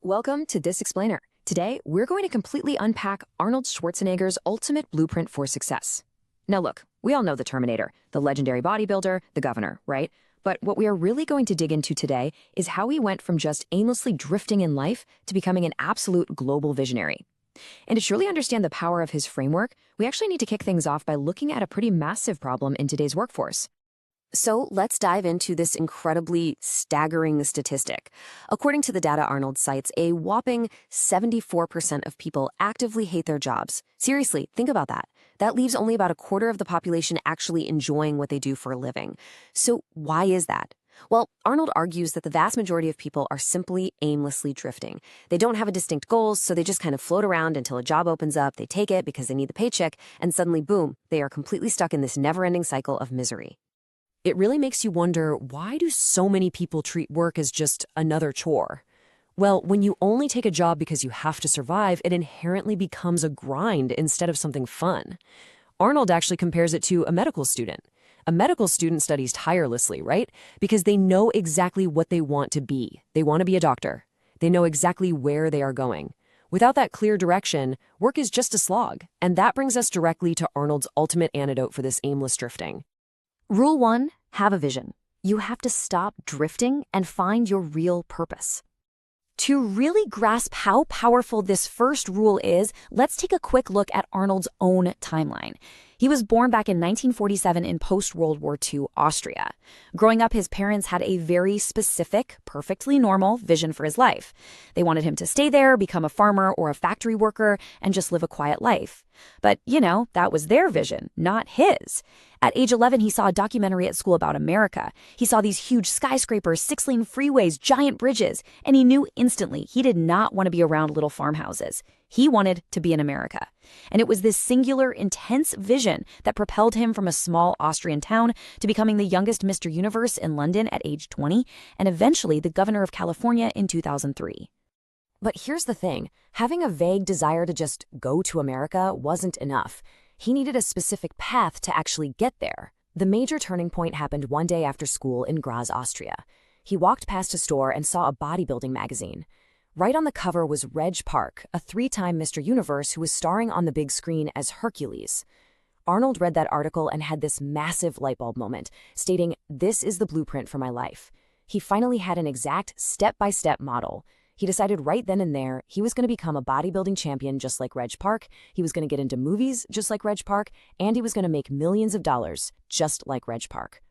Welcome to This Explainer. Today, we're going to completely unpack Arnold Schwarzenegger's ultimate blueprint for success. Now look, we all know the Terminator, the legendary bodybuilder, the governor, right? But what we are really going to dig into today is how he went from just aimlessly drifting in life to becoming an absolute global visionary. And to truly understand the power of his framework, we actually need to kick things off by looking at a pretty massive problem in today's workforce. So let's dive into this incredibly staggering statistic. According to the data Arnold cites, a whopping 74% of people actively hate their jobs. Seriously, think about that. That leaves only about a quarter of the population actually enjoying what they do for a living. So why is that? Well, Arnold argues that the vast majority of people are simply aimlessly drifting. They don't have a distinct goal, so they just kind of float around until a job opens up, they take it because they need the paycheck, and suddenly, boom, they are completely stuck in this never-ending cycle of misery. It really makes you wonder, why do so many people treat work as just another chore? Well, when you only take a job because you have to survive, it inherently becomes a grind instead of something fun. Arnold actually compares it to a medical student. A medical student studies tirelessly, right? Because they know exactly what they want to be. They want to be a doctor. They know exactly where they are going. Without that clear direction, work is just a slog. And that brings us directly to Arnold's ultimate antidote for this aimless drifting. Rule 1, have a vision. You have to stop drifting and find your real purpose. To really grasp how powerful this first rule is, let's take a quick look at Arnold's own timeline. He was born back in 1947 in post-World War II Austria. Growing up, his parents had a very specific, perfectly normal vision for his life. They wanted him to stay there, become a farmer or a factory worker, and just live a quiet life. But, that was their vision, not his. At age 11, he saw a documentary at school about America. He saw these huge skyscrapers, 6-lane freeways, giant bridges, and he knew instantly he did not want to be around little farmhouses. He wanted to be in America. And it was this singular, intense vision that propelled him from a small Austrian town to becoming the youngest Mr. Universe in London at age 20, and eventually the governor of California in 2003. But here's the thing, having a vague desire to just go to America wasn't enough. He needed a specific path to actually get there. The major turning point happened one day after school in Graz, Austria. He walked past a store and saw a bodybuilding magazine. Right on the cover was Reg Park, a 3-time Mr. Universe who was starring on the big screen as Hercules. Arnold read that article and had this massive lightbulb moment, stating, "This is the blueprint for my life." He finally had an exact step-by-step model. He decided right then and there he was going to become a bodybuilding champion just like Reg Park, he was going to get into movies just like Reg Park, and he was going to make millions of dollars just like Reg Park.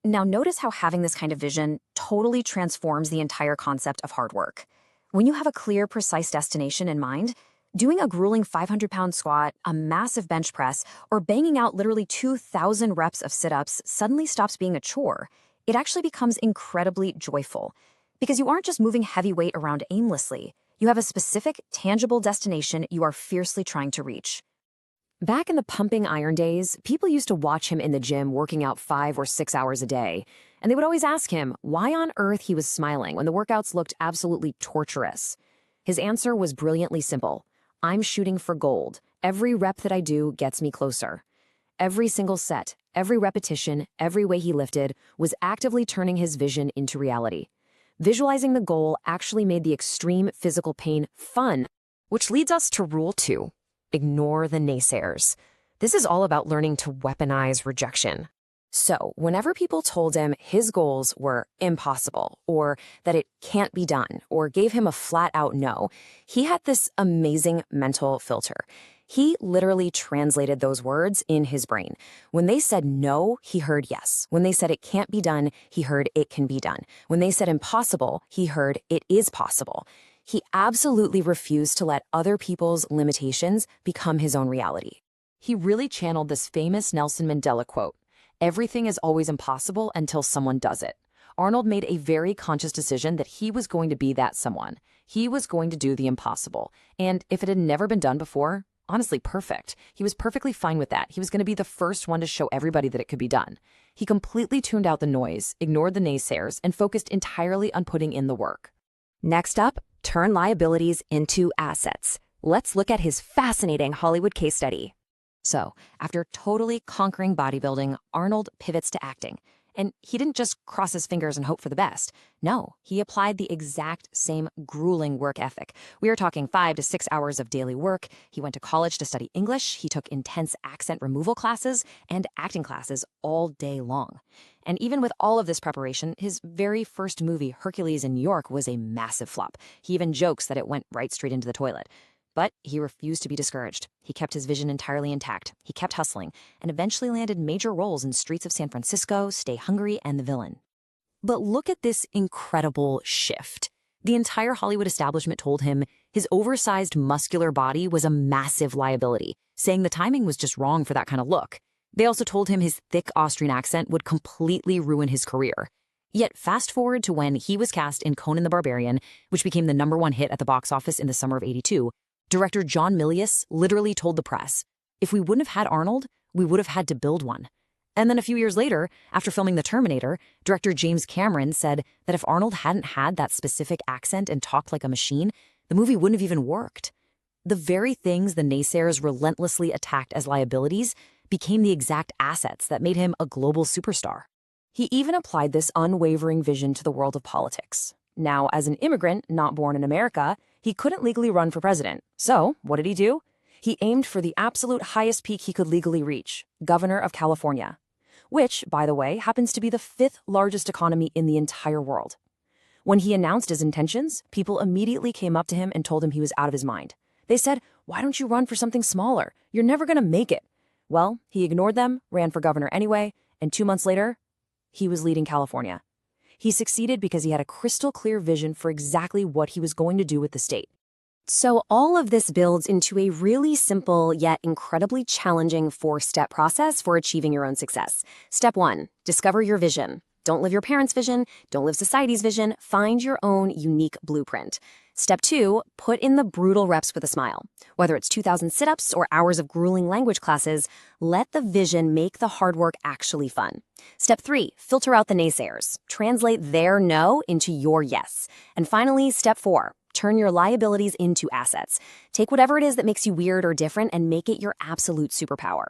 Now notice how having this kind of vision totally transforms the entire concept of hard work. When you have a clear, precise destination in mind, doing a grueling 500-pound squat, a massive bench press, or banging out literally 2,000 reps of sit-ups suddenly stops being a chore. It actually becomes incredibly joyful. Because you aren't just moving heavy weight around aimlessly. You have a specific, tangible destination you are fiercely trying to reach. Back in the pumping iron days, people used to watch him in the gym working out 5 or 6 hours a day. And they would always ask him why on earth he was smiling when the workouts looked absolutely torturous. His answer was brilliantly simple. I'm shooting for gold. Every rep that I do gets me closer. Every single set, every repetition, every way he lifted was actively turning his vision into reality. Visualizing the goal actually made the extreme physical pain fun, which leads us to rule 2, ignore the naysayers. This is all about learning to weaponize rejection. So, whenever people told him his goals were impossible, or that it can't be done, or gave him a flat-out no, he had this amazing mental filter. He literally translated those words in his brain. When they said no, he heard yes. When they said it can't be done, he heard it can be done. When they said impossible, he heard it is possible. He absolutely refused to let other people's limitations become his own reality. He really channeled this famous Nelson Mandela quote, "Everything is always impossible until someone does it." Arnold made a very conscious decision that he was going to be that someone. He was going to do the impossible. And if it had never been done before, honestly, perfect. He was perfectly fine with that. He was going to be the first one to show everybody that it could be done. He completely tuned out the noise, ignored the naysayers, and focused entirely on putting in the work. Next up, turn liabilities into assets. Let's look at his fascinating Hollywood case study. So, after totally conquering bodybuilding, Arnold pivots to acting. And he didn't just cross his fingers and hope for the best. No, he applied the exact same grueling work ethic. We are talking 5 to 6 hours of daily work. He went to college to study English. He took intense accent removal classes and acting classes all day long. And even with all of this preparation, his very first movie, Hercules in New York, was a massive flop. He even jokes that it went right straight into the toilet. But he refused to be discouraged. He kept his vision entirely intact. He kept hustling, and eventually landed major roles in Streets of San Francisco, Stay Hungry, and The Villain. But look at this incredible shift. The entire Hollywood establishment told him his oversized muscular body was a massive liability, saying the timing was just wrong for that kind of look. They also told him his thick Austrian accent would completely ruin his career. Yet fast forward to when he was cast in Conan the Barbarian, which became the #1 hit at the box office in the summer of '82, director John Milius literally told the press, "If we wouldn't have had Arnold, we would have had to build one." And then a few years later, after filming The Terminator, director James Cameron said that if Arnold hadn't had that specific accent and talked like a machine, the movie wouldn't have even worked. The very things the naysayers relentlessly attacked as liabilities became the exact assets that made him a global superstar. He even applied this unwavering vision to the world of politics. Now, as an immigrant not born in America, he couldn't legally run for president. So, what did he do? He aimed for the absolute highest peak he could legally reach, governor of California, which, by the way, happens to be the 5th largest economy in the entire world. When he announced his intentions, people immediately came up to him and told him he was out of his mind. They said, "Why don't you run for something smaller? You're never going to make it." Well, he ignored them, ran for governor anyway, and 2 months later, he was leading California. He succeeded because he had a crystal clear vision for exactly what he was going to do with the state. So all of this builds into a really simple yet incredibly challenging 4-step process for achieving your own success. Step 1, discover your vision. Don't live your parents' vision. Don't live society's vision. Find your own unique blueprint. Step 2, put in the brutal reps with a smile. Whether it's 2,000 sit-ups or hours of grueling language classes, let the vision make the hard work actually fun. Step 3, filter out the naysayers. Translate their no into your yes. And finally, step 4, turn your liabilities into assets. Take whatever it is that makes you weird or different and make it your absolute superpower.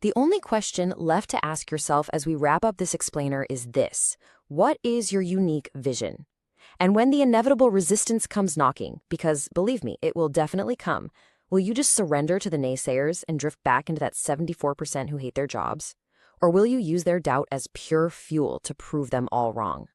The only question left to ask yourself as we wrap up this explainer is this: what is your unique vision? And when the inevitable resistance comes knocking, because believe me, it will definitely come, will you just surrender to the naysayers and drift back into that 74% who hate their jobs? Or will you use their doubt as pure fuel to prove them all wrong?